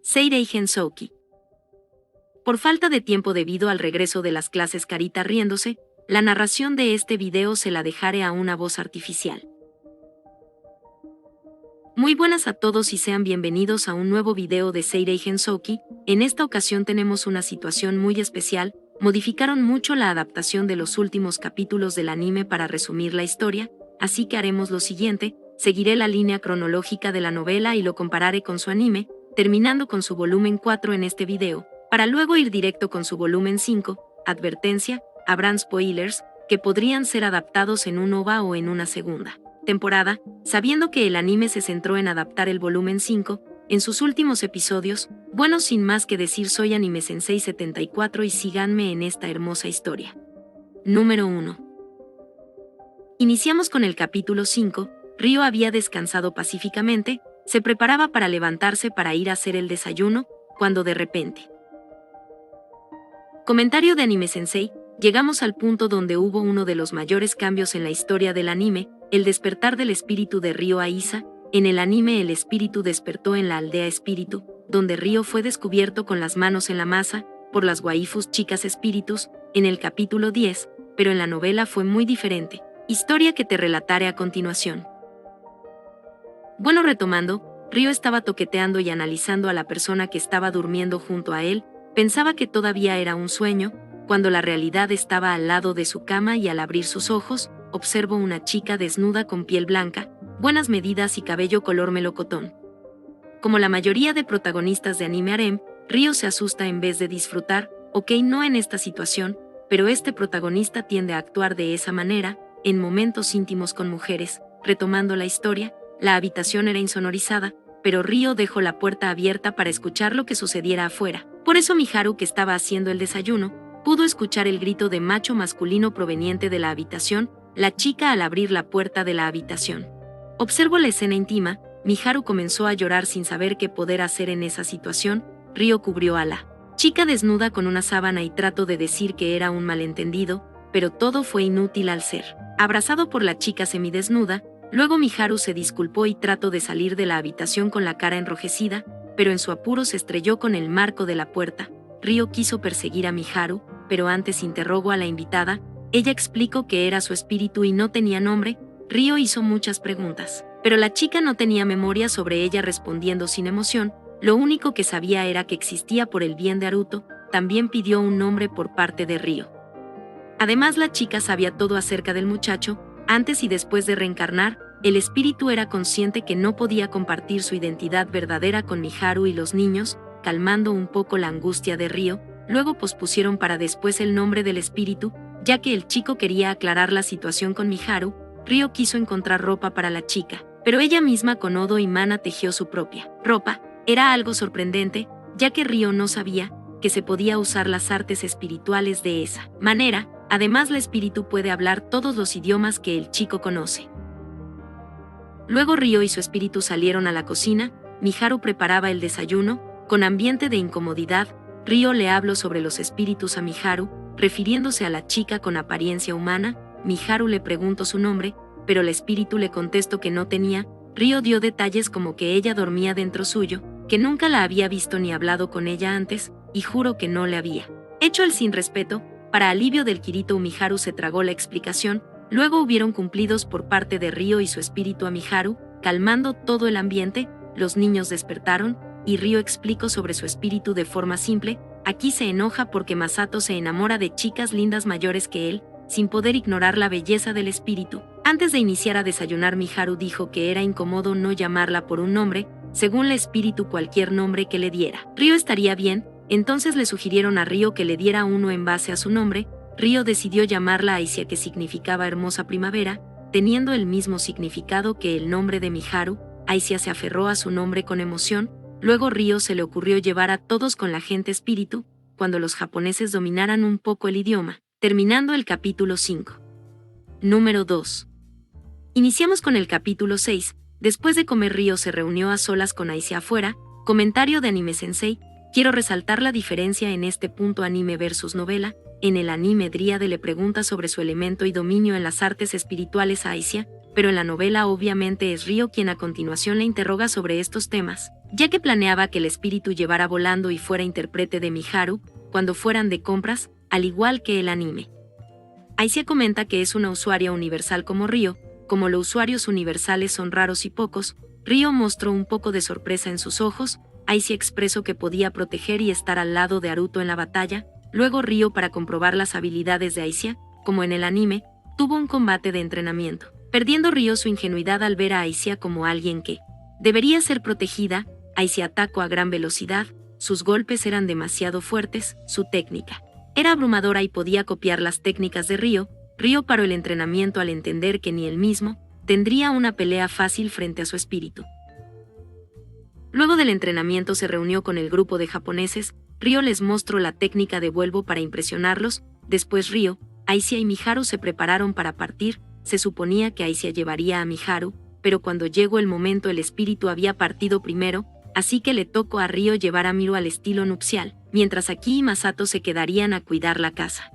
Seirei Gensouki. Por falta de tiempo debido al regreso de las clases Carita riéndose, la narración de este video se la dejaré a una voz artificial. Muy buenas a todos y sean bienvenidos a un nuevo video de Seirei Gensouki. En esta ocasión tenemos una situación muy especial. Modificaron mucho la adaptación de los últimos capítulos del anime para resumir la historia, así que haremos lo siguiente: seguiré la línea cronológica de la novela y lo compararé con su anime, terminando con su volumen 4 en este video, para luego ir directo con su volumen 5, advertencia, habrán spoilers, que podrían ser adaptados en un OVA o en una segunda temporada, sabiendo que el anime se centró en adaptar el volumen 5, en sus últimos episodios. Bueno, sin más que decir, soy Anime Sensei 74 y síganme en esta hermosa historia. Número 1. Iniciamos con el capítulo 5, Ryo había descansado pacíficamente, se preparaba para levantarse para ir a hacer el desayuno, cuando de repente... Comentario de Anime Sensei: llegamos al punto donde hubo uno de los mayores cambios en la historia del anime, el despertar del espíritu de Ryo Aisa. En el anime el espíritu despertó en la aldea espíritu, donde Ryo fue descubierto con las manos en la masa, por las waifus chicas espíritus, en el capítulo 10, pero en la novela fue muy diferente, historia que te relataré a continuación. Bueno, retomando, Ryo estaba toqueteando y analizando a la persona que estaba durmiendo junto a él, pensaba que todavía era un sueño, cuando la realidad estaba al lado de su cama y al abrir sus ojos, observó una chica desnuda con piel blanca, buenas medidas y cabello color melocotón. Como la mayoría de protagonistas de anime harem, Ryo se asusta en vez de disfrutar. Ok, no en esta situación, pero este protagonista tiende a actuar de esa manera, en momentos íntimos con mujeres. Retomando la historia, la habitación era insonorizada, pero Ryo dejó la puerta abierta para escuchar lo que sucediera afuera. Por eso Miharu, que estaba haciendo el desayuno, pudo escuchar el grito de macho masculino proveniente de la habitación, la chica al abrir la puerta de la habitación. Observó la escena íntima. Miharu comenzó a llorar sin saber qué poder hacer en esa situación. Ryo cubrió a la chica desnuda con una sábana y trató de decir que era un malentendido, pero todo fue inútil al ser abrazado por la chica semidesnuda. Luego Miharu se disculpó y trató de salir de la habitación con la cara enrojecida, pero en su apuro se estrelló con el marco de la puerta. Ryo quiso perseguir a Miharu, pero antes interrogó a la invitada. Ella explicó que era su espíritu y no tenía nombre. Ryo hizo muchas preguntas, pero la chica no tenía memoria sobre ella, respondiendo sin emoción. Lo único que sabía era que existía por el bien de Haruto. También pidió un nombre por parte de Ryo. Además, la chica sabía todo acerca del muchacho. Antes y después de reencarnar, el espíritu era consciente que no podía compartir su identidad verdadera con Miharu y los niños, calmando un poco la angustia de Ryo. Luego pospusieron para después el nombre del espíritu, ya que el chico quería aclarar la situación con Miharu. Ryo quiso encontrar ropa para la chica, pero ella misma con Odo y Mana tejió su propia ropa. Era algo sorprendente, ya que Ryo no sabía que se podía usar las artes espirituales de esa manera. Además, el espíritu puede hablar todos los idiomas que el chico conoce. Luego Ryo y su espíritu salieron a la cocina. Miharu preparaba el desayuno, con ambiente de incomodidad. Ryo le habló sobre los espíritus a Miharu, refiriéndose a la chica con apariencia humana. Miharu le preguntó su nombre, pero el espíritu le contestó que no tenía. Ryo dio detalles como que ella dormía dentro suyo, que nunca la había visto ni hablado con ella antes, y juró que no le había hecho el sin respeto. Para alivio del Kirito, Miharu se tragó la explicación. Luego hubieron cumplidos por parte de Ryo y su espíritu a Miharu, calmando todo el ambiente. Los niños despertaron, y Ryo explicó sobre su espíritu de forma simple. Aquí se enoja porque Masato se enamora de chicas lindas mayores que él, sin poder ignorar la belleza del espíritu. Antes de iniciar a desayunar, Miharu dijo que era incómodo no llamarla por un nombre. Según el espíritu, cualquier nombre que le diera Ryo estaría bien. Entonces le sugirieron a Ryo que le diera uno en base a su nombre. Ryo decidió llamarla Aisia, que significaba hermosa primavera, teniendo el mismo significado que el nombre de Miharu. Aisia se aferró a su nombre con emoción. Luego Ryo se le ocurrió llevar a todos con la gente espíritu, cuando los japoneses dominaran un poco el idioma, terminando el capítulo 5. Número 2. Iniciamos con el capítulo 6. Después de comer, Ryo se reunió a solas con Aisia afuera. Comentario de Anime Sensei: quiero resaltar la diferencia en este punto anime versus novela. En el anime, Dríade le pregunta sobre su elemento y dominio en las artes espirituales a Aisia, pero en la novela obviamente es Ryo quien a continuación le interroga sobre estos temas. ya que planeaba que el espíritu llevara volando y fuera intérprete de Miharu cuando fueran de compras, al igual que el anime. Aisha comenta que es una usuaria universal como Ryo. Como los usuarios universales son raros y pocos, Ryo mostró un poco de sorpresa en sus ojos. Aisha expresó que podía proteger y estar al lado de Haruto en la batalla. Luego Ryo, para comprobar las habilidades de Aisha, como en el anime, tuvo un combate de entrenamiento, perdiendo Ryo su ingenuidad al ver a Aisha como alguien que debería ser protegida. Aisha atacó a gran velocidad, sus golpes eran demasiado fuertes, su técnica era abrumadora y podía copiar las técnicas de Ryo. Ryo paró el entrenamiento al entender que ni él mismo tendría una pelea fácil frente a su espíritu. Luego del entrenamiento se reunió con el grupo de japoneses. Ryo les mostró la técnica de vuelo para impresionarlos. Después Ryo, Aisha y Miharu se prepararon para partir. Se suponía que Aisha llevaría a Miharu, pero cuando llegó el momento el espíritu había partido primero, así que le tocó a Ryo llevar a Miru al estilo nupcial, mientras Aki y Masato se quedarían a cuidar la casa.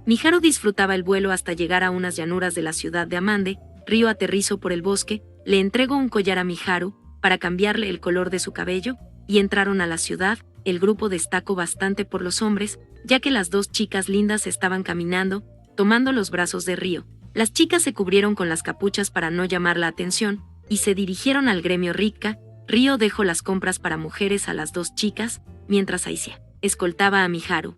Miharu disfrutaba el vuelo hasta llegar a unas llanuras de la ciudad de Amande. Ryo aterrizó por el bosque, le entregó un collar a Miharu para cambiarle el color de su cabello, y entraron a la ciudad. El grupo destacó bastante por los hombres, ya que las dos chicas lindas estaban caminando, tomando los brazos de Ryo. Las chicas se cubrieron con las capuchas para no llamar la atención, y se dirigieron al gremio Rikka. Ryo dejó las compras para mujeres a las dos chicas, mientras Aisha escoltaba a Miharu.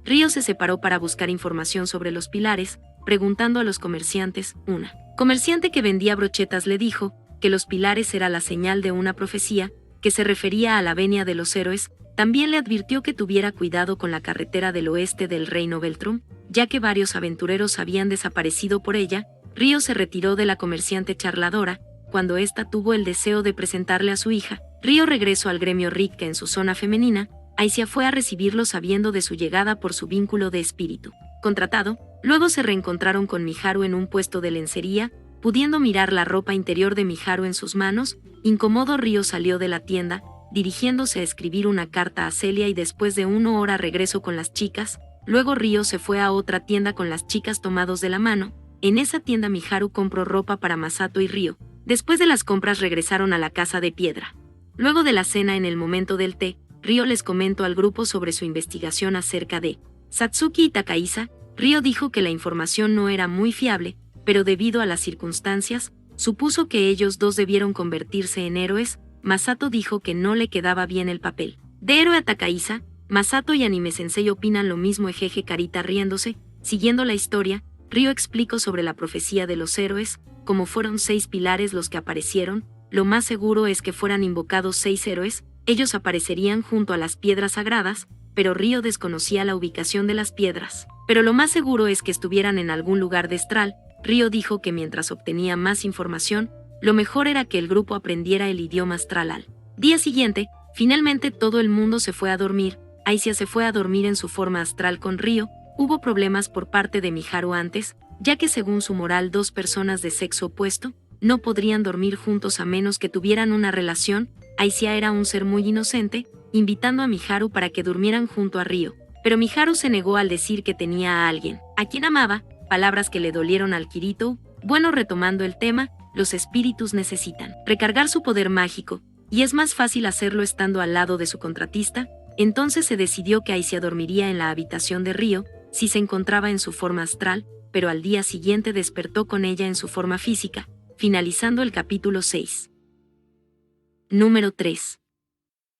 Ryo se separó para buscar información sobre los pilares, preguntando a los comerciantes. Una comerciante que vendía brochetas le dijo que los pilares era la señal de una profecía, que se refería a la venia de los héroes. También le advirtió que tuviera cuidado con la carretera del oeste del reino Beltrum, ya que varios aventureros habían desaparecido por ella. Ryo se retiró de la comerciante charladora. Cuando ésta tuvo el deseo de presentarle a su hija, Ryo regresó al gremio Rikka en su zona femenina. Aisha fue a recibirlo sabiendo de su llegada por su vínculo de espíritu contratado. Luego se reencontraron con Miharu en un puesto de lencería, pudiendo mirar la ropa interior de Miharu en sus manos. Incómodo, Ryo salió de la tienda, dirigiéndose a escribir una carta a Celia, y después de 1 hora regresó con las chicas. Luego Ryo se fue a otra tienda con las chicas tomados de la mano. En esa tienda Miharu compró ropa para Masato y Ryo. Después de las compras regresaron a la casa de piedra. Luego de la cena, en el momento del té, Ryo les comentó al grupo sobre su investigación acerca de Satsuki y Takahisa. Ryo dijo que la información no era muy fiable, pero debido a las circunstancias, supuso que ellos dos debieron convertirse en héroes. Masato dijo que no le quedaba bien el papel de héroe a Takahisa. Masato y Anime Sensei opinan lo mismo. Ejeje carita riéndose. Siguiendo la historia, Ryo explicó sobre la profecía de los héroes. Como fueron 6 pilares los que aparecieron, lo más seguro es que fueran invocados 6 héroes. Ellos aparecerían junto a las piedras sagradas, pero Ryo desconocía la ubicación de las piedras. Pero lo más seguro es que estuvieran en algún lugar de Estral. Ryo dijo que mientras obtenía más información, lo mejor era que el grupo aprendiera el idioma astral. Al día siguiente, finalmente todo el mundo se fue a dormir. Aisha se fue a dormir en su forma astral con Ryo. Hubo problemas por parte de Miharu antes, ya que según su moral 2 personas de sexo opuesto no podrían dormir juntos a menos que tuvieran una relación. Aisha era un ser muy inocente, invitando a Miharu para que durmieran junto a Ryo, pero Miharu se negó al decir que tenía a alguien a quien amaba, palabras que le dolieron al Kirito. Bueno, retomando el tema, los espíritus necesitan recargar su poder mágico, y es más fácil hacerlo estando al lado de su contratista. Entonces se decidió que Aisha dormiría en la habitación de Ryo si se encontraba en su forma astral, pero al día siguiente despertó con ella en su forma física, finalizando el capítulo 6. Número 3.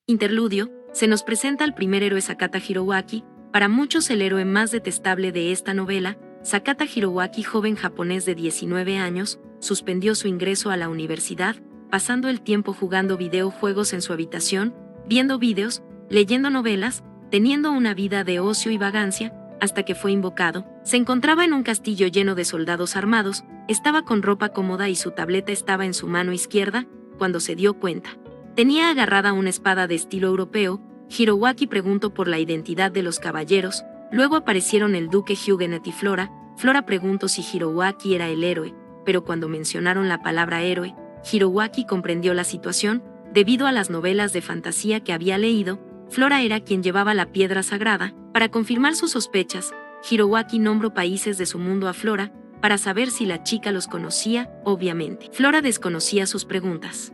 Interludio. Se nos presenta al primer héroe, Sakata Hirowaki, para muchos el héroe más detestable de esta novela. Sakata Hirowaki, joven japonés de 19 años, suspendió su ingreso a la universidad, pasando el tiempo jugando videojuegos en su habitación, viendo vídeos, leyendo novelas, teniendo una vida de ocio y vagancia, hasta que fue invocado. Se encontraba en un castillo lleno de soldados armados, estaba con ropa cómoda y su tableta estaba en su mano izquierda. Cuando se dio cuenta, tenía agarrada una espada de estilo europeo. Hirowaki preguntó por la identidad de los caballeros. Luego aparecieron el duque Huguenet y Flora. Flora preguntó si Hirowaki era el héroe, pero cuando mencionaron la palabra héroe, Hirowaki comprendió la situación. Debido a las novelas de fantasía que había leído, Flora era quien llevaba la piedra sagrada. Para confirmar sus sospechas, Hirowaki nombró países de su mundo a Flora, para saber si la chica los conocía. Obviamente, Flora desconocía sus preguntas.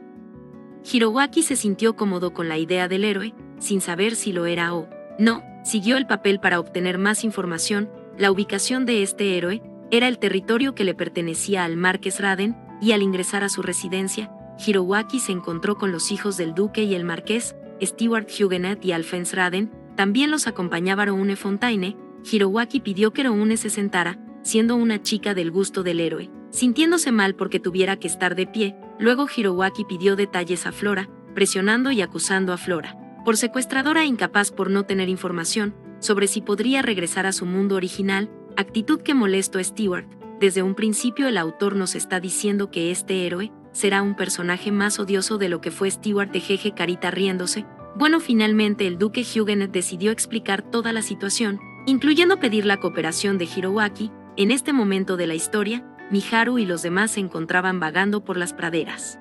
Hiroaki se sintió cómodo con la idea del héroe, sin saber si lo era o no. Siguió el papel para obtener más información. La ubicación de este héroe era el territorio que le pertenecía al Marqués Raden, y al ingresar a su residencia, Hiroaki se encontró con los hijos del duque y el marqués, Stewart Huguenet y Alphonse Raden. También los acompañaba Roune Fontaine. Hiroaki pidió que Roune se sentara, siendo una chica del gusto del héroe, sintiéndose mal porque tuviera que estar de pie. Luego Hiroaki pidió detalles a Flora, presionando y acusando a Flora por secuestradora e incapaz por no tener información sobre si podría regresar a su mundo original, actitud que molestó a Stewart. Desde un principio el autor nos está diciendo que este héroe será un personaje más odioso de lo que fue Stewart. Jeje, carita riéndose. Bueno, finalmente el duque Huguenet decidió explicar toda la situación, incluyendo pedir la cooperación de Hiroaki. En este momento de la historia, Miharu y los demás se encontraban vagando por las praderas.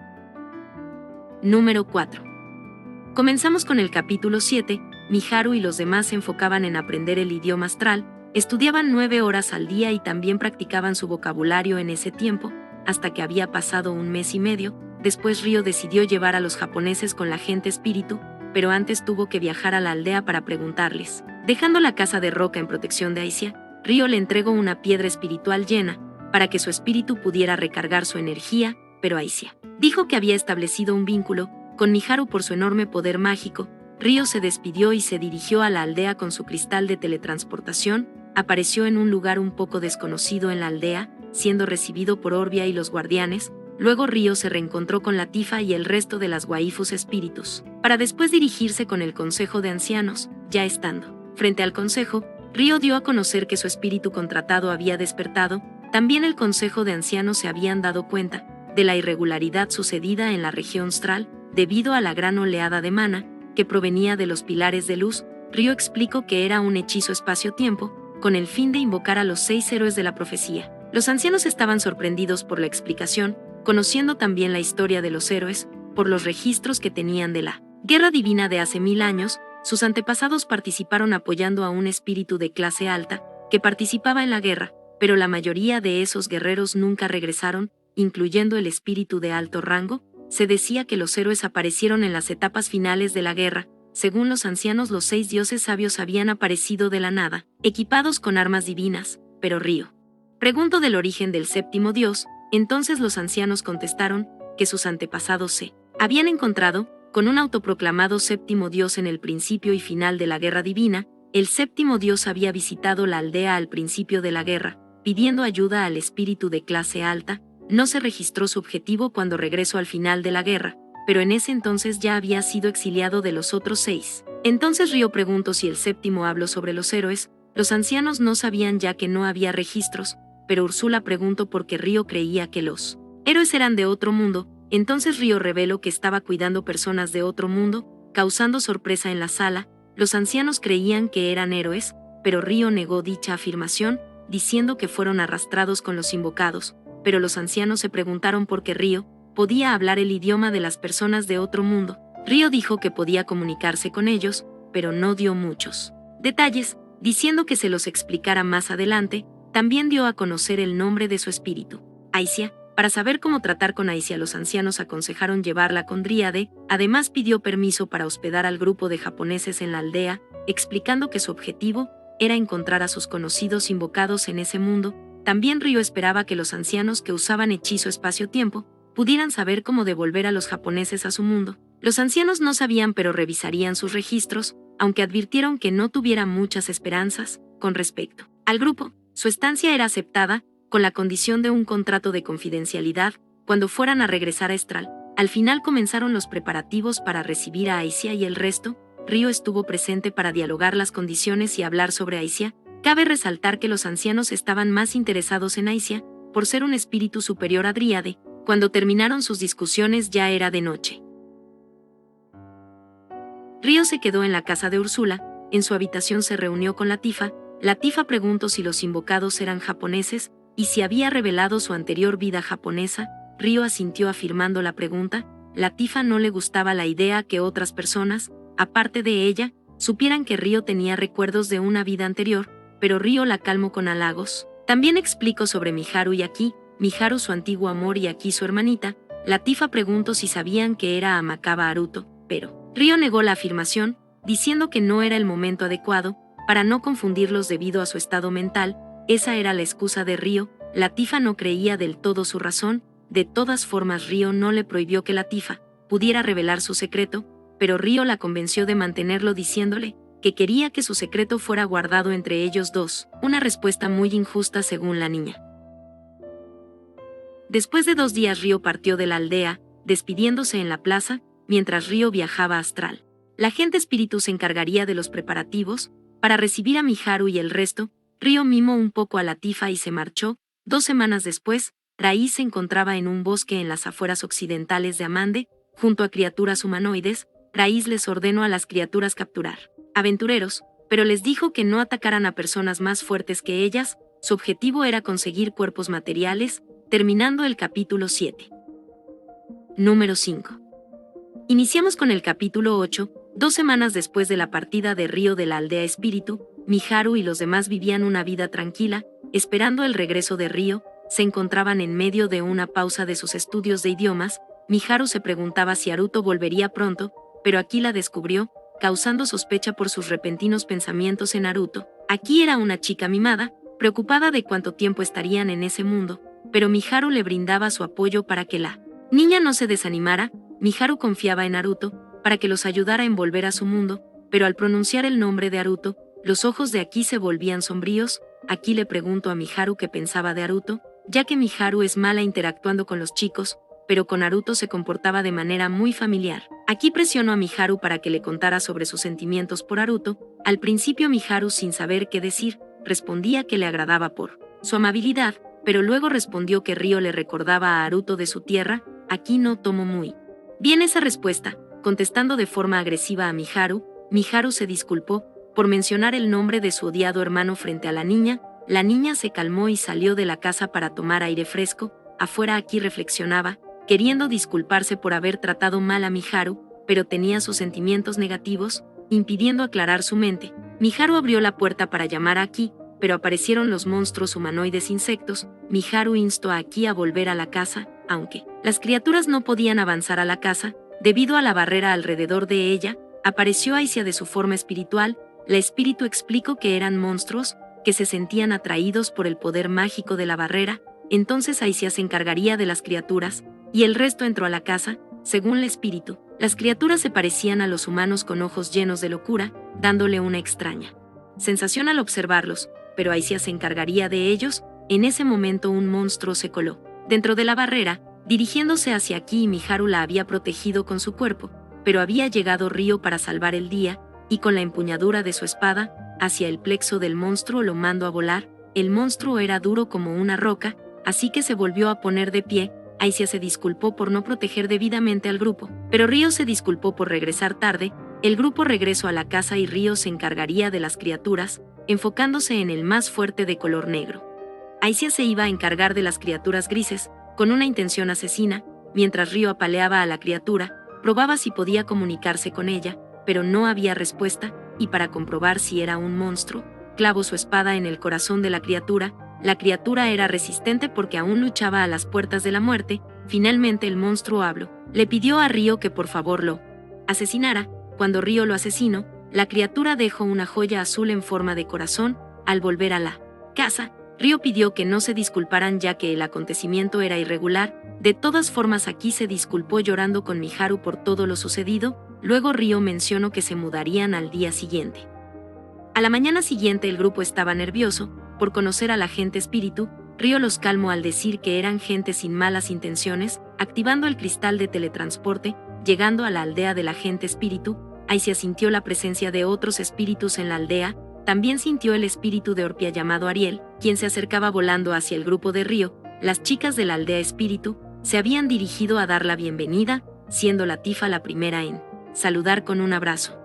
Número 4. Comenzamos con el capítulo 7. Miharu y los demás se enfocaban en aprender el idioma astral, estudiaban 9 horas al día y también practicaban su vocabulario en ese tiempo, hasta que había pasado un mes y medio. Después Ryo decidió llevar a los japoneses con la gente espíritu, pero antes tuvo que viajar a la aldea para preguntarles. Dejando la casa de roca en protección de Aicia, Ryo le entregó una piedra espiritual llena, para que su espíritu pudiera recargar su energía, pero Aicia dijo que había establecido un vínculo con Miharu por su enorme poder mágico. Ryo se despidió y se dirigió a la aldea con su cristal de teletransportación. Apareció en un lugar un poco desconocido en la aldea, siendo recibido por Orbia y los guardianes. Luego Ryo se reencontró con Latifa y el resto de las waifus espíritus, para después dirigirse con el Consejo de Ancianos. Ya estando frente al Consejo, Ryo dio a conocer que su espíritu contratado había despertado. También el Consejo de Ancianos se habían dado cuenta de la irregularidad sucedida en la región astral, debido a la gran oleada de mana que provenía de los pilares de luz. Ryo explicó que era un hechizo espacio-tiempo, con el fin de invocar a los 6 héroes de la profecía. Los ancianos estaban sorprendidos por la explicación, conociendo también la historia de los héroes, por los registros que tenían de la guerra divina de hace 1000 años. Sus antepasados participaron apoyando a un espíritu de clase alta, que participaba en la guerra, pero la mayoría de esos guerreros nunca regresaron, incluyendo el espíritu de alto rango. Se decía que los héroes aparecieron en las etapas finales de la guerra. Según los ancianos, los 6 dioses sabios habían aparecido de la nada, equipados con armas divinas. Pero Ryo preguntó del origen del séptimo dios. Entonces los ancianos contestaron que sus antepasados se habían encontrado con un autoproclamado séptimo dios en el principio y final de la guerra divina. El séptimo dios había visitado la aldea al principio de la guerra, pidiendo ayuda al espíritu de clase alta. No se registró su objetivo cuando regresó al final de la guerra, pero en ese entonces ya había sido exiliado de los otros 6. Entonces Ryo preguntó si el séptimo habló sobre los héroes. Los ancianos no sabían ya que no había registros, pero Úrsula preguntó por qué Ryo creía que los héroes eran de otro mundo. Entonces Ryo reveló que estaba cuidando personas de otro mundo, causando sorpresa en la sala. Los ancianos creían que eran héroes, pero Ryo negó dicha afirmación, diciendo que fueron arrastrados con los invocados. Pero los ancianos se preguntaron por qué Ryo podía hablar el idioma de las personas de otro mundo. Ryo dijo que podía comunicarse con ellos, pero no dio muchos detalles, diciendo que se los explicara más adelante. También dio a conocer el nombre de su espíritu, Aicia. Para saber cómo tratar con Aicia, los ancianos aconsejaron llevarla con Dríade. Además pidió permiso para hospedar al grupo de japoneses en la aldea, explicando que su objetivo era encontrar a sus conocidos invocados en ese mundo. También Ryo esperaba que los ancianos que usaban hechizo espacio-tiempo pudieran saber cómo devolver a los japoneses a su mundo. Los ancianos no sabían, pero revisarían sus registros, aunque advirtieron que no tuviera muchas esperanzas con respecto al grupo. Su estancia era aceptada, con la condición de un contrato de confidencialidad, cuando fueran a regresar a Estral. Al final comenzaron los preparativos para recibir a Aicia y el resto. Ryo estuvo presente para dialogar las condiciones y hablar sobre Aicia. Cabe resaltar que los ancianos estaban más interesados en Aicia, por ser un espíritu superior a Dríade. Cuando terminaron sus discusiones ya era de noche. Ryo se quedó en la casa de Úrsula. En su habitación se reunió con Latifa. Latifa preguntó si los invocados eran japoneses y si había revelado su anterior vida japonesa. Ryo asintió afirmando la pregunta. Latifa no le gustaba la idea que otras personas, aparte de ella, supieran que Ryo tenía recuerdos de una vida anterior, pero Ryo la calmó con halagos. También explicó sobre Miharu y Aki, Miharu su antiguo amor y Aki su hermanita. Latifa preguntó si sabían que era amacaba Haruto, pero Ryo negó la afirmación, diciendo que no era el momento adecuado, para no confundirlos debido a su estado mental. Esa era la excusa de Ryo. Latifa no creía del todo su razón. De todas formas, Ryo no le prohibió que Latifa pudiera revelar su secreto, pero Ryo la convenció de mantenerlo diciéndole que quería que su secreto fuera guardado entre ellos dos, una respuesta muy injusta según la niña. Después de 2 días Ryo partió de la aldea, despidiéndose en la plaza, mientras Ryo viajaba a Astral. La gente espíritu se encargaría de los preparativos para recibir a Miharu y el resto. Ryo mimó un poco a Latifa y se marchó. 2 semanas después, Raiz se encontraba en un bosque en las afueras occidentales de Amande, junto a criaturas humanoides. Raiz les ordenó a las criaturas capturar aventureros, pero les dijo que no atacaran a personas más fuertes que ellas. Su objetivo era conseguir cuerpos materiales, terminando el capítulo 7. Número 5. Iniciamos con el capítulo 8. 2 semanas después de la partida de Ryo de la aldea espíritu, Miharu y los demás vivían una vida tranquila, esperando el regreso de Ryo. Se encontraban en medio de una pausa de sus estudios de idiomas. Miharu se preguntaba si Haruto volvería pronto, pero aquí la descubrió, causando sospecha por sus repentinos pensamientos en Haruto. Aquí era una chica mimada, preocupada de cuánto tiempo estarían en ese mundo, pero Miharu le brindaba su apoyo para que la niña no se desanimara. Miharu confiaba en Haruto para que los ayudara en volver a su mundo, pero al pronunciar el nombre de Haruto, los ojos de Aki se volvían sombríos. Aquí le preguntó a Miharu qué pensaba de Haruto, ya que Miharu es mala interactuando con los chicos, pero con Haruto se comportaba de manera muy familiar. Aquí presionó a Miharu para que le contara sobre sus sentimientos por Haruto. Al principio Miharu, sin saber qué decir, respondía que le agradaba por su amabilidad, pero luego respondió que Ryo le recordaba a Haruto de su tierra. Aquí no tomó muy bien esa respuesta, contestando de forma agresiva a Miharu. Miharu se disculpó por mencionar el nombre de su odiado hermano frente a la niña. La niña se calmó y salió de la casa para tomar aire fresco. Afuera Aki reflexionaba, queriendo disculparse por haber tratado mal a Miharu, pero tenía sus sentimientos negativos, impidiendo aclarar su mente. Miharu abrió la puerta para llamar a Aki, pero aparecieron los monstruos humanoides insectos. Miharu instó a Aki a volver a la casa, aunque las criaturas no podían avanzar a la casa, debido a la barrera alrededor de ella. Apareció Aisia de su forma espiritual. La espíritu explicó que eran monstruos, que se sentían atraídos por el poder mágico de la barrera. Entonces Aisia se encargaría de las criaturas, y el resto entró a la casa. Según el espíritu, las criaturas se parecían a los humanos con ojos llenos de locura, dándole una extraña sensación al observarlos, pero Aisia se encargaría de ellos. En ese momento un monstruo se coló dentro de la barrera, dirigiéndose hacia Aki, y Miharu la había protegido con su cuerpo, pero había llegado Ryo para salvar el día, y con la empuñadura de su espada hacia el plexo del monstruo lo mandó a volar. El monstruo era duro como una roca, así que se volvió a poner de pie. Aisia se disculpó por no proteger debidamente al grupo, pero Ryo se disculpó por regresar tarde. El grupo regresó a la casa y Ryo se encargaría de las criaturas, enfocándose en el más fuerte de color negro. Aisia se iba a encargar de las criaturas grises, con una intención asesina. Mientras Ryo apaleaba a la criatura, probaba si podía comunicarse con ella, pero no había respuesta, y para comprobar si era un monstruo, clavó su espada en el corazón de la criatura. La criatura era resistente porque aún luchaba a las puertas de la muerte. Finalmente el monstruo habló. Le pidió a Ryo que por favor lo asesinara. Cuando Ryo lo asesinó, la criatura dejó una joya azul en forma de corazón. Al volver a la casa, Ryo pidió que no se disculparan ya que el acontecimiento era irregular. De todas formas Aki se disculpó llorando con Miharu por todo lo sucedido. Luego Ryo mencionó que se mudarían al día siguiente. A la mañana siguiente el grupo estaba nervioso por conocer a la gente espíritu. Ryo los calmó al decir que eran gente sin malas intenciones, activando el cristal de teletransporte. Llegando a la aldea de la gente espíritu, Aisia sintió la presencia de otros espíritus en la aldea. También sintió el espíritu de Orpia llamado Ariel, quien se acercaba volando hacia el grupo de Ryo. Las chicas de la aldea espíritu se habían dirigido a dar la bienvenida, siendo Latifa la primera en saludar con un abrazo.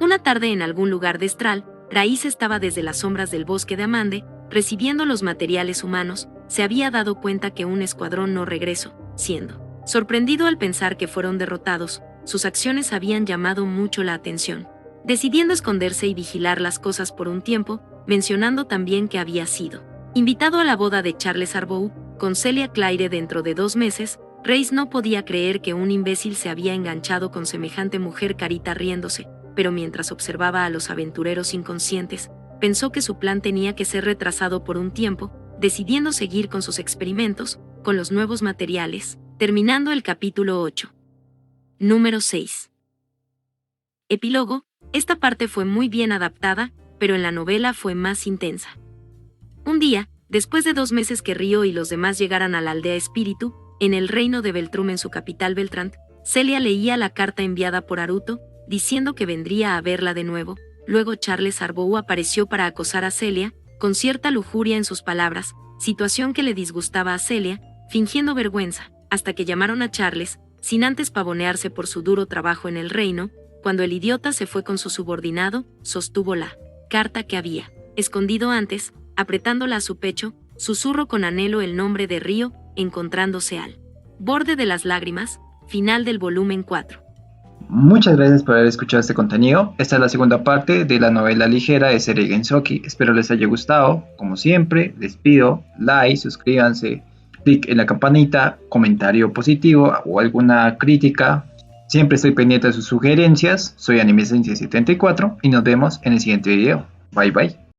Una tarde en algún lugar de Astral, Raiz estaba desde las sombras del bosque de Amande, recibiendo los materiales humanos. Se había dado cuenta que un escuadrón no regresó, siendo sorprendido al pensar que fueron derrotados. Sus acciones habían llamado mucho la atención, decidiendo esconderse y vigilar las cosas por un tiempo, mencionando también que había sido invitado a la boda de Charles Arbou con Celia Claire dentro de 2 meses. Reis no podía creer que un imbécil se había enganchado con semejante mujer carita riéndose, pero mientras observaba a los aventureros inconscientes, pensó que su plan tenía que ser retrasado por un tiempo, decidiendo seguir con sus experimentos, con los nuevos materiales, terminando el capítulo 8. Número 6. Epílogo. Esta parte fue muy bien adaptada, pero en la novela fue más intensa. Un día, después de 2 meses que Río y los demás llegaran a la aldea Espíritu, en el reino de Beltrum en su capital Beltrand, Celia leía la carta enviada por Aruto, diciendo que vendría a verla de nuevo. Luego Charles Arbou apareció para acosar a Celia, con cierta lujuria en sus palabras, situación que le disgustaba a Celia, fingiendo vergüenza, hasta que llamaron a Charles, sin antes pavonearse por su duro trabajo en el reino. Cuando el idiota se fue con su subordinado, sostuvo la carta que había escondido antes, apretándola a su pecho, susurró con anhelo el nombre de Río, encontrándose al borde de las lágrimas. Final del volumen 4. Muchas gracias por haber escuchado este contenido. Esta es la segunda parte de la novela ligera de Serei Gensoki. Espero les haya gustado. Como siempre, les pido like, suscríbanse, clic en la campanita, comentario positivo o alguna crítica. Siempre estoy pendiente de sus sugerencias. Soy AnimeSensei74 y nos vemos en el siguiente video. Bye bye.